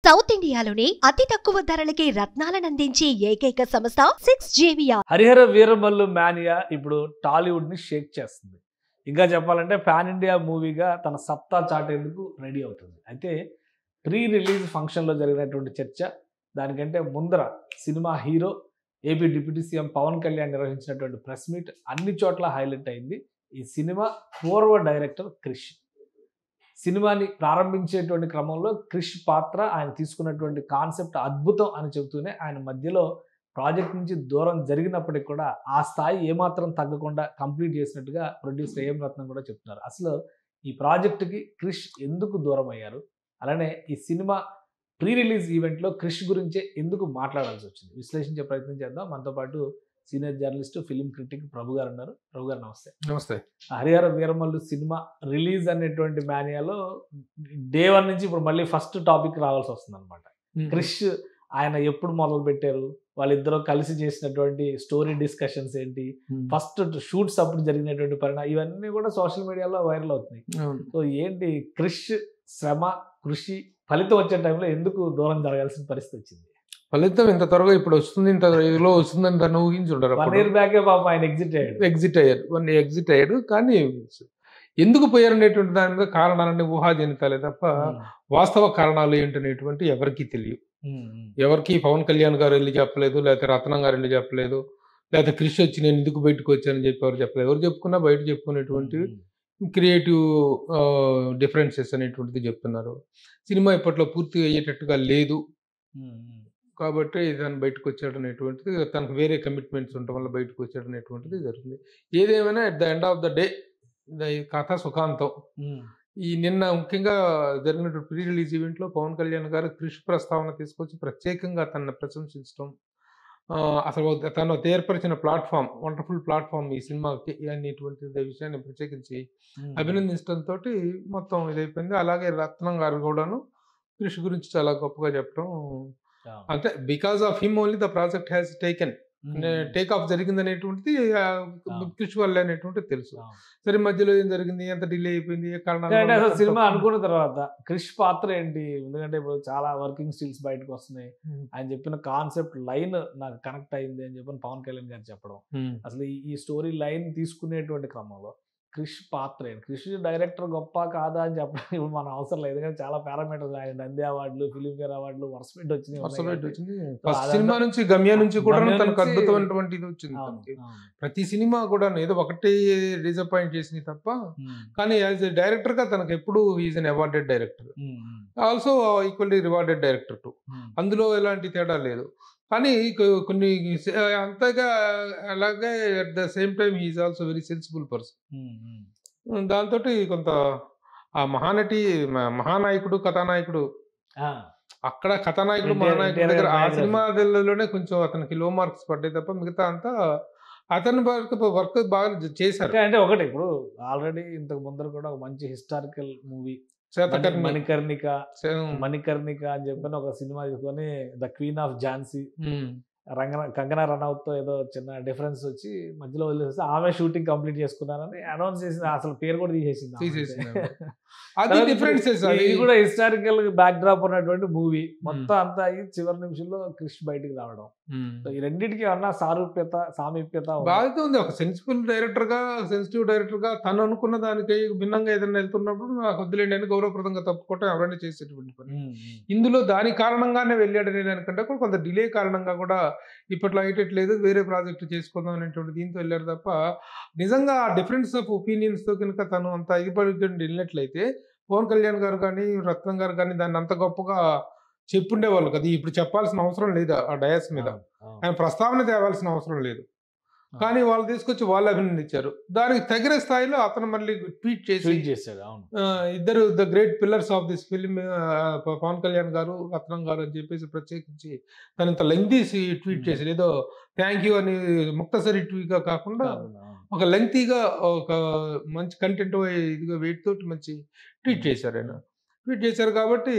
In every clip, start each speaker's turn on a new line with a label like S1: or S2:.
S1: South ఇండియాలోనే అతి తక్కువ ధరలకి రత్నాలనందించే ఏకైక సంస్థ 6JVR.
S2: హరిహర వీరమల్లు మానియా ఇప్పుడు టాలీవుడ్ ని షేక్ చేస్తుంది. ఇంకా చెప్పాలంటే పాన్ ఇండియా మూవీగా తన సత్తా చాటేందుకు రెడీ అవుతుంది. అయితే ప్రీ రిలీజ్ ఫంక్షన్లో జరిగినటువంటి చర్చ, దానికంటే ముందర cinema hero AP deputy CM Pawan Kalyan నిర్వహించినటువంటి ప్రెస్ మీట్ అన్ని చోట్ల హైలైట్ అయింది. ఈ సినిమా పూర్వ డైరెక్టర్ క్రిష్ సినిమాని ప్రారంభించేటువంటి క్రమంలో క్రిష్ పాత్ర, ఆయన తీసుకున్నటువంటి కాన్సెప్ట్ అద్భుతం అని చెబుతూనే ఆయన మధ్యలో ప్రాజెక్ట్ నుంచి దూరం జరిగినప్పటికీ కూడా ఆ స్థాయి ఏమాత్రం తగ్గకుండా కంప్లీట్ చేసినట్టుగా ప్రొడ్యూసర్ ఏఎం రత్నం కూడా చెప్తున్నారు. అసలు ఈ ప్రాజెక్టుకి క్రిష్ ఎందుకు దూరం అయ్యారు, అలానే ఈ సినిమా ప్రీ రిలీజ్ ఈవెంట్లో క్రిష్ గురించే ఎందుకు మాట్లాడాల్సి వచ్చింది, విశ్లేషించే ప్రయత్నం చేద్దాం. మనతో పాటు సీనియర్ జర్నలిస్ట్, ఫిలిం క్రిటిక్ ప్రభు గారు ఉన్నారు. ప్రభు గారు నమస్తే.
S3: నమస్తే.
S2: హరిహర వీరమల్లు సినిమా రిలీజ్ అనేటువంటి మానియాలో డే 1 నుంచి ఇప్పుడు మళ్ళీ ఫస్ట్ టాపిక్ రావాల్సి వస్తుంది అనమాట. క్రిష్ ఆయన ఎప్పుడు మొదలు పెట్టారు, వాళ్ళిద్దరూ కలిసి చేసినటువంటి స్టోరీ డిస్కషన్స్ ఏంటి, ఫస్ట్ షూట్స్ అప్పుడు జరిగినటువంటి పరిణామం, ఇవన్నీ కూడా సోషల్ మీడియాలో వైరల్ అవుతున్నాయి. సో ఏంటి క్రిష్ శ్రమ, కృషి ఫలితం వచ్చే టైంలో ఎందుకు దూరం జరగాల్సిన పరిస్థితి వచ్చింది?
S3: ఫలితం ఇంత త్వరగా ఇప్పుడు వస్తుంది, ఇంత ఇదిలో వస్తుందని తను ఊహించుంటారు.
S2: 1 year బ్యాకే పాప ఆయన ఎగ్జిట్
S3: అయ్యారు. కానీ ఎందుకు పోయారనేటువంటి దాని మీద కారణాలన్నీ ఊహాజనితాలే తప్ప వాస్తవ కారణాలు ఏంటనేటువంటి ఎవరికి తెలియదు. ఎవరికి పవన్ కళ్యాణ్ గారు వెళ్ళి చెప్పలేదు, లేకపోతే రత్నం గారు వెళ్ళి చెప్పలేదు, లేకపోతే క్రిష్ వచ్చి నేను ఎందుకు బయటకు వచ్చానని చెప్పి ఎవరు చెప్పలేదు. ఎవరు చెప్పుకున్నా బయట చెప్పుకునేటువంటి క్రియేటివ్ డిఫరెన్సెస్ అనేటువంటిది చెప్తున్నారు. సినిమా ఇప్పట్లో పూర్తిగా అయ్యేటట్టుగా లేదు కాబట్టి తను బయటకు వచ్చాడు అనేటువంటిది, తనకు వేరే కమిట్మెంట్స్ ఉండటం వల్ల బయటకు వచ్చాడు అనేటువంటిది జరుగుతుంది. ఏదేమైనా at the end of the day కథ సుఖాంతం. ఈ నిన్న ముఖ్యంగా జరిగినటువంటి ప్రీ రిలీజ్ ఈవెంట్లో పవన్ కళ్యాణ్ గారు క్రిష్ ప్రస్తావన తీసుకొచ్చి ప్రత్యేకంగా తనను ప్రశంసించడం, అసలు తను ఏర్పరిచిన ప్లాట్ఫామ్, వండర్ఫుల్ ప్లాట్ఫామ్ ఈ సినిమాకి అనేటువంటి విషయాన్ని ప్రత్యేకించి అభినందించడంతో మొత్తం ఇదైపోయింది. అలాగే రత్నం గారు కూడాను క్రిష్ గురించి చాలా గొప్పగా చెప్పడం, అంటే because of him only the project has take off జరిగింది అనేటువంటిది క్రిష్ వల్ల అనేటువంటిది తెలుసు. సరే మధ్యలో ఏం జరిగింది, ఎంత డిలే అయిపోయింది, ఏ కారణాలు,
S2: సినిమా అనుకున్న తర్వాత క్రిష్ పాత్ర ఏంటి, ఎందుకంటే ఇప్పుడు చాలా వర్కింగ్ స్టిల్స్ బయటకు వస్తున్నాయి, ఆయన చెప్పిన కాన్సెప్ట్ లైన్ నాకు కనెక్ట్ అయింది అని చెప్పని పవన్ కళ్యాణ్ గారు చెప్పడం, అసలు ఈ స్టోరీ లైన్ తీసుకునేటువంటి క్రమంలో క్రిష్ పాత్ర ఏంటి, క్రిష్ డైరెక్టర్ గొప్ప కాదా అని చెప్పడానికి ఇప్పుడు మన అవసరం లేదు, ఎందుకంటే చాలా పారామీటర్స్, ఆయన నంది అవార్డులు, ఫిలింఫేర్ అవార్డులు వరుస పెట్టి వచ్చినాయి.
S3: ఫస్ట్ సినిమా నుంచి గమ్య నుంచి కూడా తనకు అద్భుతమైనటువంటి ఇది వచ్చింది. ప్రతి సినిమా కూడా ఏదో ఒకటి డిసప్పాయింట్ చేసింది తప్ప, కానీ యాజ్ ఎ డైరెక్టర్ గా తనకు ఎప్పుడు is an awarded director, also equally rewarded director too, అందులో ఎలాంటి తేడా లేదు. కానీ కొన్ని అంతగా అలాగే at the same time he is also very sensible person. దాంతో కొంత ఆ మహానాయకుడు కథానాయకుడు, అక్కడ కథానాయకుడు మహానాయకుడు దగ్గర ఆ సినిమాలోనే కొంచెం అతనికి లో మార్క్స్ పడ్డాయి తప్ప మిగతా అంతా అతని వర్క్ బాగా చేశారు.
S2: అంటే ఒకటి ఇప్పుడు ఆల్రెడీ ఇంతకు ముందర కూడా ఒక మంచి హిస్టారికల్ మూవీ మణికర్ణిక అని చెప్పని ఒక సినిమా తీసుకొని the queen of Jhansi, Kangana Ranaut తో ఏదో చిన్న డిఫరెన్స్ వచ్చి మధ్యలో వదిలేస్తే ఆమె షూటింగ్ కంప్లీట్ చేసుకున్నారని అనౌన్స్ చేసింది, అసలు పేరు కూడా తీసేసింది. ఇది కూడా హిస్టారికల్ బ్యాక్ డ్రాప్ ఉన్నటువంటి మూవీ, మొత్తం అంతా అయ్యి చివరి నిమిషంలో క్రిష్ బయటికి రావడం, ఈ రెండింటికి ఏమన్నా సామీప్యత
S3: బాగా ఉంది. ఒక సెన్సిబుల్ డైరెక్టర్ గా, సెన్సిటివ్ డైరెక్టర్ గా తను అనుకున్న దానికి భిన్నంగా ఏదైనా వెళ్తున్నప్పుడు నాకు వద్దులేండి అని గౌరవప్రదంగా తప్పుకోవటం ఎవరైనా చేసేటువంటి పని. ఇందులో దాని కారణంగానే వెళ్ళాడు అనే దానికంటే కూడా కొంత డిలే కారణంగా కూడా ఇప్పట్లో అయ్యేటట్లేదు, వేరే ప్రాజెక్ట్ చేసుకుందాం అనేటువంటి దీంతో వెళ్ళాడు తప్ప, నిజంగా డిఫరెన్స్ ఆఫ్ ఒపీనియన్స్ తో కనుక తను అంత ఇది పడి వెళ్ళినట్లయితే పవన్ కళ్యాణ్ గారు కానీ రత్నం గారు కానీ దాన్ని అంత గొప్పగా చెప్పుండేవాళ్ళు కదా. ఇప్పుడు చెప్పాల్సిన అవసరం లేదు, ఆ డయాస్ మీద ఆయన ప్రస్తావన తేవాల్సిన అవసరం లేదు. కానీ వాళ్ళు తీసుకొచ్చి వాళ్ళు అభినందించారు. దానికి తగిన స్థాయిలో అతను మళ్ళీ ట్వీట్ చేశాడు. ఇద్దరు the great pillars of this film, Pawan Kalyan garu, Ratnam గారు అని చెప్పేసి ప్రత్యేకించి తను ఇంత లెంగ్తీ ట్వీట్ చేశారు. ఏదో థ్యాంక్ యూ అని ముక్తసరి ట్వీట్గా కాకుండా ఒక లెంగ్తీగా ఒక మంచి కంటెంట్ ఇదిగా వెయిట్ తోటి మంచి ట్వీట్ చేశారు. ఆయన ట్వీట్ చేశారు కాబట్టి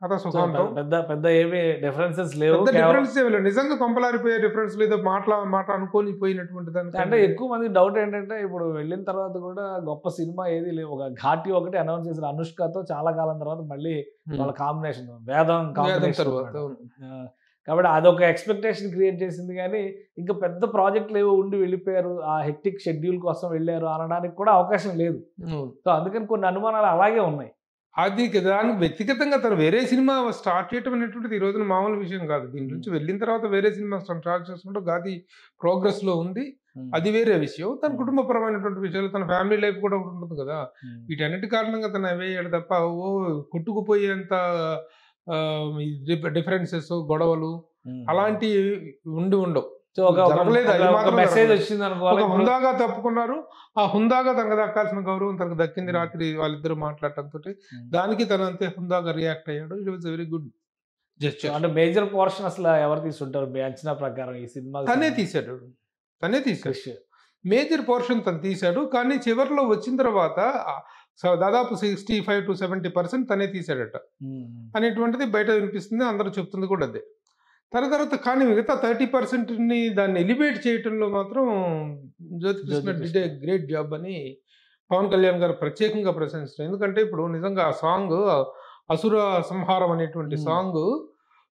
S3: కథ సుఖాంతం.
S2: పెద్ద పెద్ద ఏమి డిఫరెన్సెస్ లేవు.
S3: పెద్ద డిఫరెన్స్ ఏమి లేదు, నిజంగా కొంపలారిపోయే డిఫరెన్స్ లేదు, మాట అనుకోని పోయినటువంటి దానికి.
S2: అంటే ఎక్కువ మంది డౌట్ ఏంటంటే ఇప్పుడు వెళ్ళిన తర్వాత కూడా గొప్ప సినిమా ఏది లేవు. ఒక ఘాటి ఒకటి అనౌన్స్ చేసిన అనుష్కతో చాలా కాలం తర్వాత మళ్ళీ వాళ్ళ కాంబినేషన్ వేదం
S3: తర్వాత.
S2: కాబట్టి అదొక ఎక్స్పెక్టేషన్ క్రియేట్ చేసింది. కానీ ఇంకా పెద్ద ప్రాజెక్టులు ఏవో ఉండి వెళ్ళిపోయారు, ఆ హెక్టిక్ షెడ్యూల్ కోసం వెళ్ళారు అనడానికి కూడా అవకాశం లేదు. సో అందుకని కొన్ని అనుమానాలు అలాగే ఉన్నాయి.
S3: అది దానికి వ్యక్తిగతంగా తను వేరే సినిమా స్టార్ట్ చేయడం అనేటువంటిది ఈ రోజున మామూలు విషయం కాదు. దీని నుంచి వెళ్ళిన తర్వాత వేరే సినిమా స్టార్ట్ చేసుకుంటూ గాది ప్రోగ్రెస్ లో ఉంది, అది వేరే విషయం. తన కుటుంబపరమైనటువంటి విషయాలు, తన ఫ్యామిలీ లైఫ్ కూడా ఉంటుంది కదా, వీటన్నిటి కారణంగా తను అవేయాడు తప్ప కొట్టుకుపోయేంత డిఫరెన్సెస్, గొడవలు అలాంటివి ఉండవు.
S2: మెసేజ్ వచ్చింది అనుకోవాలి.
S3: హుందాగా తప్పుకున్నారు, ఆ హుందాగా తనకు దక్కాల్సిన గౌరవం తనకు దక్కింది. రాత్రి వాళ్ళిద్దరు మాట్లాడటంతో దానికి తన అంతే హుందాగా రియాక్ట్ అయ్యాడు. It was very good gesture.
S2: అంటే మేజర్ పోర్షన్ అసలు ఎవరు తీసుకుంటారు మీ అంచనా ప్రకారం ఈ సినిమా?
S3: తనే తీశాడు. మేజర్ పోర్షన్ తను తీశాడు. కానీ చివరిలో వచ్చిన తర్వాత దాదాపు 65 to 70% తనే తీశాడట అనేటువంటిది బయట వినిపిస్తుంది, అందరూ చెప్తుంది కూడా అదే. తర్వాత కానీ మిగతా 30%ని దాన్ని ఎలివేట్ చేయటంలో మాత్రం Jyothi Krishna did a great job అని పవన్ కళ్యాణ్ గారు ప్రత్యేకంగా ప్రశంసించారు. ఎందుకంటే ఇప్పుడు నిజంగా ఆ సాంగ్ అసుర సంహారం అనేటువంటి సాంగ్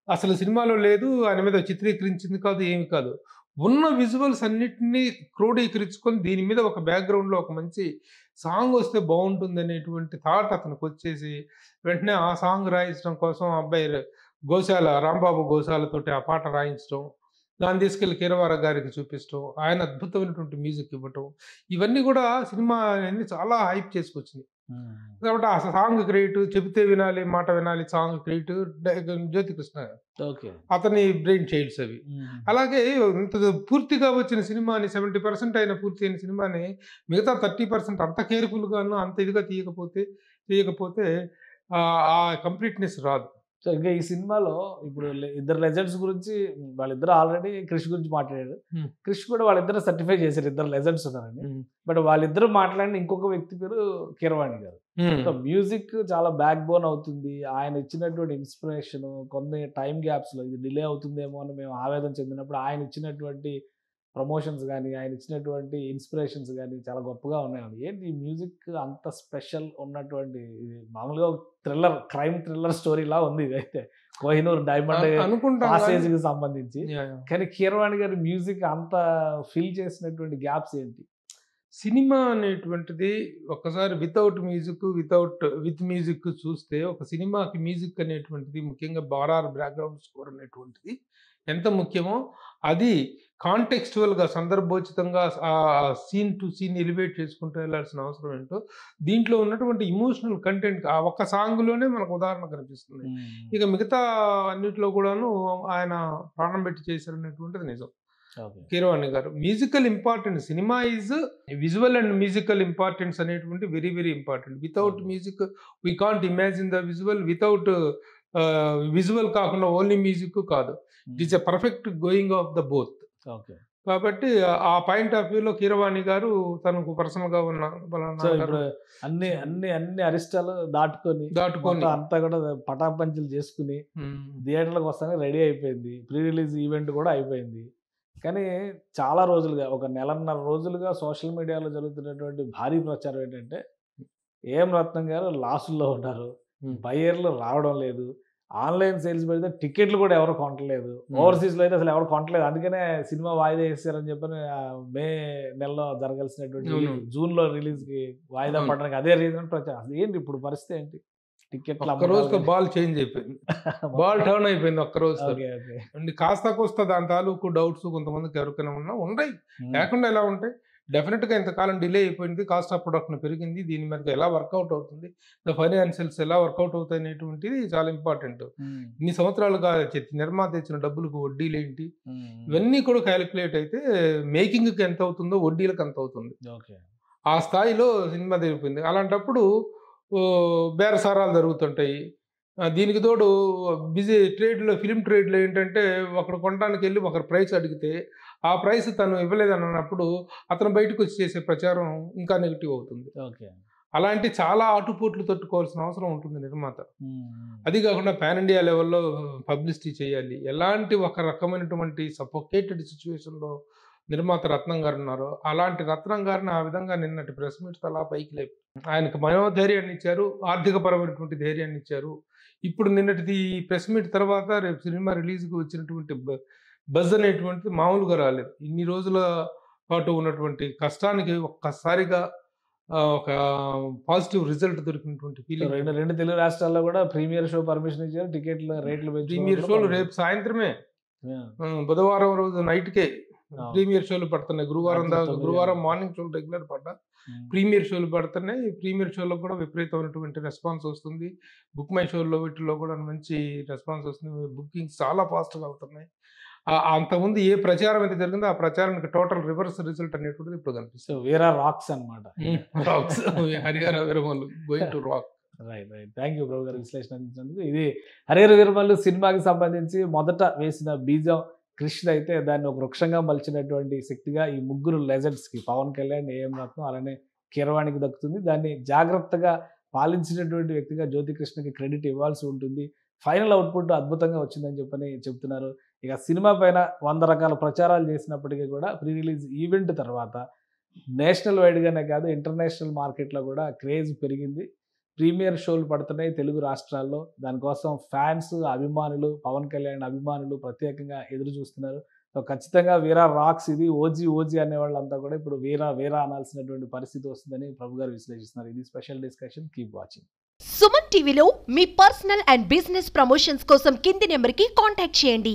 S3: అసలు సినిమాలో లేదు, ఆయన మీద చిత్రీకరించింది కాదు, ఏమి కాదు. ఉన్న విజువల్స్ అన్నిటినీ క్రోడీకరించుకొని దీని మీద ఒక బ్యాక్గ్రౌండ్లో ఒక మంచి సాంగ్ వస్తే బాగుంటుంది అనేటువంటి థాట్ అతనికి వచ్చేసి వెంటనే ఆ సాంగ్ రాయించడం కోసం అబ్బాయి రాంబాబు గోశాలతోటి ఆ పాట రాయించడం, దాన్ని తీసుకెళ్లి కీరవార గారికి చూపించడం, ఆయన అద్భుతమైనటువంటి మ్యూజిక్ ఇవ్వటం, ఇవన్నీ కూడా సినిమా అనేది చాలా హైప్ చేసుకొచ్చింది. కాబట్టి ఆ సాంగ్ క్రియేట్, చెబితే వినాలి మాట వినాలి సాంగ్ క్రియేట్ జ్యోతికృష్ణ, అతని బ్రెయిన్ చైల్డ్స్ అవి. అలాగే ఇంత పూర్తిగా వచ్చిన సినిమాని 70% అయిన పూర్తి అయిన సినిమాని మిగతా 30% అంత కేర్ఫుల్ గాను అంత ఇదిగా తీయకపోతే ఆ కంప్లీట్నెస్ రాదు.
S2: సో ఇంకా ఈ సినిమాలో ఇప్పుడు ఇద్దరు లెజెండ్స్ గురించి వాళ్ళిద్దరు ఆల్రెడీ క్రిష్ గురించి మాట్లాడారు. క్రిష్ కూడా వాళ్ళిద్దరు సర్టిఫై చేశారు, ఇద్దరు లెజెండ్స్ ఉన్నారని. బట్ వాళ్ళిద్దరు మాట్లాడిన ఇంకొక వ్యక్తి పేరు కీరవాణి గారు. సో మ్యూజిక్ చాలా బ్యాక్ బోన్ అవుతుంది. ఆయన ఇచ్చినటువంటి ఇన్స్పిరేషన్ కొన్ని టైం గ్యాప్స్ లో ఇది డిలే అవుతుందేమో అని మేము ఆవేదన చెందినప్పుడు ఆయన ఇచ్చినటువంటి ప్రమోషన్స్ కానీ, ఆయన ఇచ్చినటువంటి ఇన్స్పిరేషన్స్ కానీ చాలా గొప్పగా ఉన్నాయి. ఏంటి ఈ మ్యూజిక్ అంత స్పెషల్ ఉన్నటువంటి, మామూలుగా క్రైమ్ థ్రిల్లర్ స్టోరీలా ఉంది ఇదైతే, కోహినూర్ డైమండ్ పాసేజ్ కి సంబంధించి. కానీ కీరవాణి గారి మ్యూజిక్ అంత ఫిల్ చేసినటువంటి గ్యాప్స్ ఏంటి?
S3: సినిమా అనేటువంటిది ఒక్కసారి వితౌట్ మ్యూజిక్ విత్ మ్యూజిక్ చూస్తే, ఒక సినిమాకి మ్యూజిక్ అనేటువంటిది ముఖ్యంగా బారార్ బ్యాక్గ్రౌండ్ స్కోర్ అనేటువంటిది ఎంత ముఖ్యమో, అది కాంటెక్స్చువల్గా సందర్భోచితంగా ఆ సీన్ టు సీన్ ఎలివేట్ చేసుకుంటూ వెళ్ళాల్సిన అవసరం ఏంటో దీంట్లో ఉన్నటువంటి ఇమోషనల్ కంటెంట్ ఆ ఒక్క సాంగ్లోనే మనకు ఉదాహరణ కనిపిస్తుంది. ఇక మిగతా అన్నింటిలో కూడాను ఆయన ప్రాణం పెట్టి చేశారనేటువంటిది నిజం. కీరవాణి గారు musical importance, cinema is visual and musical importance అనేటువంటి very very important. Without music we can't imagine the visual, without visual కాకుండా ఓన్లీ మ్యూజిక్ కాదు. It is a perfect going of the both. కాబట్టి ఆ పాయింట్ ఆఫ్ వ్యూలో కీరవాణి గారు తనకు personal గా ఉన్న
S2: అన్ని అరిష్టాలు దాటుకొని అంతా కూడా పటాపంచలు చేసుకుని థియేటర్లకు వస్తానే రెడీ అయిపోయింది. ప్రీ రిలీజ్ ఈవెంట్ కూడా అయిపోయింది. కానీ చాలా రోజులుగా, ఒక 1.5 రోజులుగా సోషల్ మీడియాలో జరుగుతున్నటువంటి భారీ ప్రచారం ఏంటంటే ఏం రత్నం గారు లాసుల్లో ఉన్నారు, బయ్యర్లు రావడం లేదు, ఆన్లైన్ సేల్స్ పెడితే టికెట్లు కూడా ఎవరు కొనట్లేదు, ఓవర్సీస్ లో అయితే అసలు ఎవరు కొనట్లేదు, అందుకనే సినిమా వాయిదా వేసారని చెప్పని మే నెలలో జరగాల్సినటువంటి జూన్ లో రిలీజ్ కి వాయిదా పడడానికి అదే రీజన్ ప్రచారం. ఏంటి ఇప్పుడు పరిస్థితి ఏంటి? టికెట్లు
S3: ఒక్క రోజుతో బాల్ చేంజ్ అయిపోయింది, బాల్ టర్న్ అయిపోయింది ఒక్క రోజు. కాస్త కోస్తా దాని తాలూకు డౌట్స్ కొంతమందికి ఎవరికైనా ఉన్నాయి, లేకుండా ఎలా ఉంటాయి. డెఫినెట్ గా ఇంతకాలం డిలే అయిపోయింది, కాస్ట్ ఆఫ్ ప్రొడక్షన్ పెరిగింది, దీని మీద ఎలా వర్కౌట్ అవుతుంది, ఫైనాన్షియల్స్ ఎలా వర్కౌట్ అవుతాయి అనేటువంటిది చాలా ఇంపార్టెంట్. ఇన్ని సంవత్సరాలుగా నిర్మాత ఇచ్చిన డబ్బులకు వడ్డీలు ఏంటి, ఇవన్నీ కూడా క్యాలిక్యులేట్ అయితే మేకింగ్కి ఎంత అవుతుందో వడ్డీలకు ఎంత అవుతుంది, ఆ స్థాయిలో సినిమా తెలిపింది. అలాంటప్పుడు బేరసారాలు జరుగుతుంటాయి. దీనికి తోడు బిజీ ట్రేడ్లో, ఫిలిం ట్రేడ్లో ఏంటంటే ఒకరు కొనడానికి వెళ్ళి ఒకరు ప్రైస్ అడిగితే ఆ ప్రైస్ తను ఇవ్వలేదని అన్నప్పుడు అతను బయటకు వచ్చి చేసే ప్రచారం ఇంకా నెగిటివ్ అవుతుంది. అలాంటి చాలా ఆటుపోట్లు తట్టుకోవాల్సిన అవసరం ఉంటుంది నిర్మాత. అది కాకుండా పాన్ ఇండియా లెవెల్లో పబ్లిసిటీ చేయాలి. ఎలాంటి ఒక రకమైనటువంటి సఫోకేటెడ్ సిచ్యువేషన్లో నిర్మాత రత్నం గారు ఉన్నారో అలాంటి రత్నం గారిని ఆ విధంగా నిన్నటి ప్రెస్ మీట్ అలా పైకి లేపు ఆయనకు మనోధైర్యాన్ని ఇచ్చారు, ఆర్థికపరమైనటువంటి ధైర్యాన్ని ఇచ్చారు. ఇప్పుడు నిన్నటిది ప్రెస్ మీట్ తర్వాత రేపు సినిమా రిలీజ్కి వచ్చినటువంటి బజ్ అనేటువంటిది మామూలుగా రాలేదు. ఇన్ని రోజుల పాటు ఉన్నటువంటి కష్టానికి ఒక్కసారిగా ఒక పాజిటివ్ రిజల్ట్ దొరికినటువంటి ఫీలింగ్.
S2: రెండు తెలుగు రాష్ట్రాల్లో కూడా ప్రీమియర్ షో పర్మిషన్ ఇచ్చారు, టికెట్ల రేట్లు
S3: ప్రీమియర్ షోలు రేపు సాయంత్రమే, బుధవారం రోజు నైట్కే ప్రీమియర్ షోలు పడుతున్నాయి. గురువారం మార్నింగ్ షోలు రెగ్యులర్ పడ్డా ప్రీమియర్ షోలు పడుతున్నాయి. ప్రీమియర్ షోలో కూడా విపరీతమైనటువంటి రెస్పాన్స్ వస్తుంది. బుక్ మై షోల్లో వీటిలో కూడా మంచి రెస్పాన్స్ వస్తుంది. బుకింగ్స్ చాలా ఫాస్ట్గా అవుతున్నాయి. అంతకుముందు ఏ ప్రచారం అయితే జరిగిందో ఆ ప్రచారానికి టోటల్ రివర్స్ రిజల్ట్ అనేటువంటిది ఇప్పుడు కనిపిస్తుంది.
S2: వీరా రాక్స్ అనమాట.
S3: Rocks Harihara Veeramallu going to rock.
S2: Right right thank you Prabhu గారు విశ్లేషణ అందించినందుకు. ఇది హరిహర వీరమల్లు సినిమాకి సంబంధించి మొదట వేసిన బీజం కృష్ణ అయితే దాన్ని ఒక వృక్షంగా మలిచినటువంటి శక్తిగా ఈ ముగ్గురు లెజెండ్స్కి పవన్ కళ్యాణ్, ఏఎం రత్నం అలానే కీరవాణికి దక్కుతుంది. దాన్ని జాగ్రత్తగా పాలించినటువంటి వ్యక్తిగా జ్యోతికృష్ణకి క్రెడిట్ ఇవ్వాల్సి ఉంటుంది. ఫైనల్ అవుట్పుట్ అద్భుతంగా వచ్చిందని చెప్తున్నారు. ఇక సినిమా పైన 100 రకాల ప్రచారాలు చేసినప్పటికీ కూడా ప్రీ రిలీజ్ ఈవెంట్ తర్వాత నేషనల్ వైడ్గానే కాదు ఇంటర్నేషనల్ మార్కెట్లో కూడా క్రేజ్ పెరిగింది. ప్రీమియర్ షోలు పడుతున్నాయి తెలుగు రాష్ట్రాల్లో. దానికోసం ఫ్యాన్స్, అభిమానులు, పవన్ కళ్యాణ్ అభిమానులు ప్రత్యేకంగా ఎదురు చూస్తున్నారు. సో ఖచ్చితంగా వీరా రాక్స్, ఇది ఓజీ అనే వాళ్ళంతా కూడా ఇప్పుడు వీరా అనాల్సినటువంటి పరిస్థితి వస్తుందని ప్రభు గారు విశ్లేషిస్తున్నారు. ఇది special discussion. Keep watching.
S1: Suman టీవీలో మీ పర్సనల్ అండ్ బిజినెస్ ప్రమోషన్స్ కోసం కింది నెంబర్కి కాంటాక్ట్ చేయండి.